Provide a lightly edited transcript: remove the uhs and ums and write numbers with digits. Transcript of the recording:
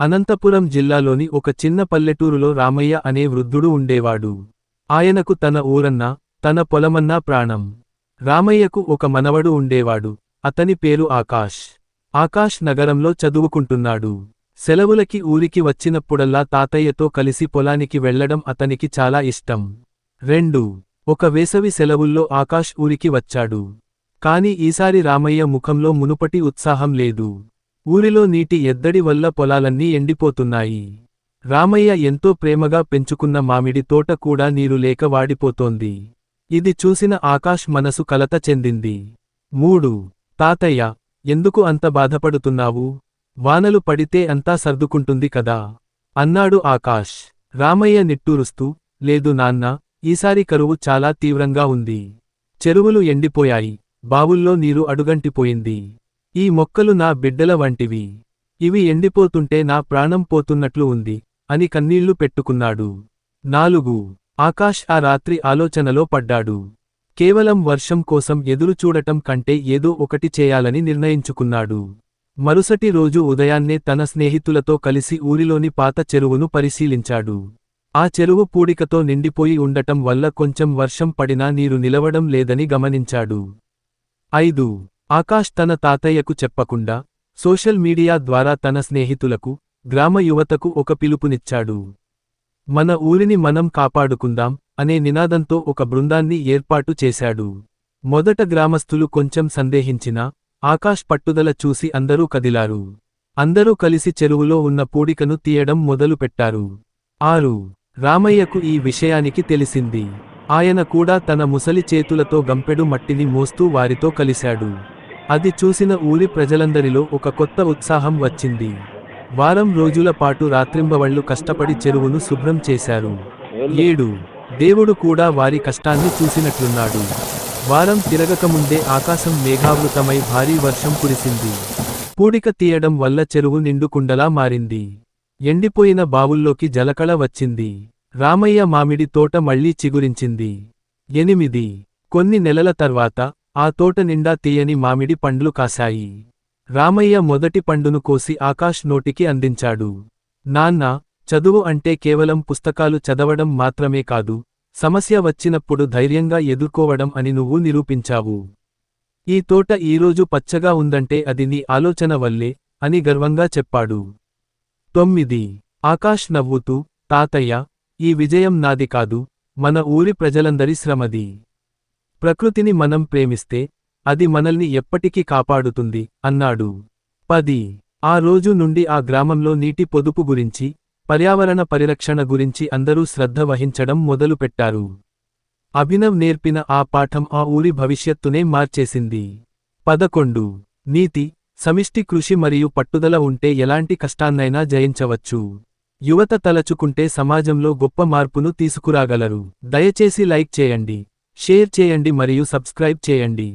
అనంతపురం జిల్లాలోని ఒక చిన్న పల్లెటూరులో రామయ్య అనే వృద్ధుడు ఉండేవాడు. ఆయనకు తన ఊరన్నా, తన పొలమన్నా ప్రాణం. రామయ్యకు ఒక మనవడు ఉండేవాడు. అతని పేరు ఆకాష్. ఆకాష్ నగరంలో చదువుకుంటున్నాడు. సెలవులకి ఊరికి వచ్చినప్పుడల్లా తాతయ్యతో కలిసి పొలానికి వెళ్లడం అతనికి చాలా ఇష్టం. 2. ఒక వేసవి సెలవుల్లో ఆకాష్ ఊరికి వచ్చాడు. కాని ఈసారి రామయ్య ముఖంలో మునుపటి ఉత్సాహం లేదు. ఊరిలో నీటి ఎద్దడి వల్ల పొలాలన్నీ ఎండిపోతున్నాయి. రామయ్య ఎంతో ప్రేమగా పెంచుకున్న మామిడి తోట కూడా నీరు లేక వాడిపోతోంది. ఇది చూసిన ఆకాష్ మనసు కలత చెందింది. 3. తాతయ్య, ఎందుకు అంత బాధపడుతున్నావు? వానలు పడితే అంతా సర్దుకుంటుంది కదా అన్నాడు ఆకాష్. రామయ్య నిట్టూరుస్తూ, లేదు నాన్నా, ఈసారి కరువు చాలా తీవ్రంగా ఉంది. చెరువులు ఎండిపోయాయి, బావుల్లో నీరు అడుగంటిపోయింది. ఈ మొక్కలు నా బిడ్డల వంటివి. ఇవి ఎండిపోతుంటే నా ప్రాణం పోతున్నట్లు ఉంది అని కన్నీళ్లు పెట్టుకున్నాడు. 4. ఆకాష్ ఆ రాత్రి ఆలోచనలో పడ్డాడు. కేవలం వర్షం కోసం ఎదురుచూడటం కంటే ఏదో ఒకటి చేయాలని నిర్ణయించుకున్నాడు. మరుసటి రోజు ఉదయాన్నే తన స్నేహితులతో కలిసి ఊరిలోని పాత చెరువును పరిశీలించాడు. ఆ చెరువు పూడికతో నిండిపోయి ఉండటం వల్ల కొంచెం వర్షం పడినా నీరు నిలవడం లేదని గమనించాడు. 5. ఆకాష్ తన తాతయ్యకు చెప్పకుండా సోషల్ మీడియా ద్వారా తన స్నేహితులకు, గ్రామ యువతకు ఒక పిలుపునిచ్చాడు. మన ఊరిని మనం కాపాడుకుందాం అనే నినాదంతో ఒక బృందాన్ని ఏర్పాటు చేశాడు. మొదట గ్రామస్థులు కొంచెం సందేహించినా ఆకాష్ పట్టుదల చూసి అందరూ కదిలారు. అందరూ కలిసి చెరువులో ఉన్న పూడికను తీయడం మొదలుపెట్టారు. 6. రామయ్యకు ఈ విషయానికి తెలిసింది. ఆయన కూడా తన ముసలి చేతులతో గంపెడు మట్టిని మోస్తూ వారితో కలిశాడు. అది చూసిన ఊరి ప్రజలందరిలో ఒక కొత్త ఉత్సాహం వచ్చింది. వారం రోజుల పాటు రాత్రింబవళ్లు కష్టపడి చెరువును శుభ్రం చేశారు. 7. దేవుడు కూడా వారి కష్టాన్ని చూసినట్లున్నాడు. వారం తిరగకముందే ఆకాశం మేఘావృతమై భారీ వర్షం కురిసింది. పూడిక తీయడం వల్ల చెరువు నిండుకుండలా మారింది. ఎండిపోయిన బావుల్లోకి జలకళ వచ్చింది. రామయ్య మామిడి తోట మళ్లీ చిగురించింది. 8. కొన్ని నెలల తర్వాత ఆ తోట నిండా తీయని మామిడి పండ్లు కాశాయి. రామయ్య మొదటి పండును కోసి ఆకాష్ నోటికి అందించాడు. నాన్నా, చదువు అంటే కేవలం పుస్తకాలు చదవడం మాత్రమే కాదు, సమస్య వచ్చినప్పుడు ధైర్యంగా ఎదుర్కోవడం అని నువ్వు నిరూపించావు. ఈ తోట ఈరోజు పచ్చగా ఉందంటే అది నీ ఆలోచన వల్లే అని గర్వంగా చెప్పాడు. 9. ఆకాష్ నవ్వుతూ, తాతయ్య, ఈ విజయం నాది కాదు, మన ఊరి ప్రజలందరి శ్రమది. ప్రకృతిని మనం ప్రేమిస్తే అది మనల్ని ఎప్పటికీ కాపాడుతుంది అన్నాడు. 10. ఆ రోజు నుండి ఆ గ్రామంలో నీటి పొదుపు గురించి, పర్యావరణ పరిరక్షణ గురించి అందరూ శ్రద్ధ వహించడం మొదలుపెట్టారు. అభినవ్ నేర్పిన ఆ పాఠం ఆ ఊరి భవిష్యత్తునే మార్చేసింది. 11. నీతి, సమిష్టి కృషి మరియు పట్టుదల ఉంటే ఎలాంటి కష్టాన్నైనా జయించవచ్చు. యువత తలచుకుంటే సమాజంలో గొప్ప మార్పును తీసుకురాగలరు. దయచేసి లైక్ చేయండి, షేర్ చేయండి మరియు సబ్స్క్రైబ్ చేయండి.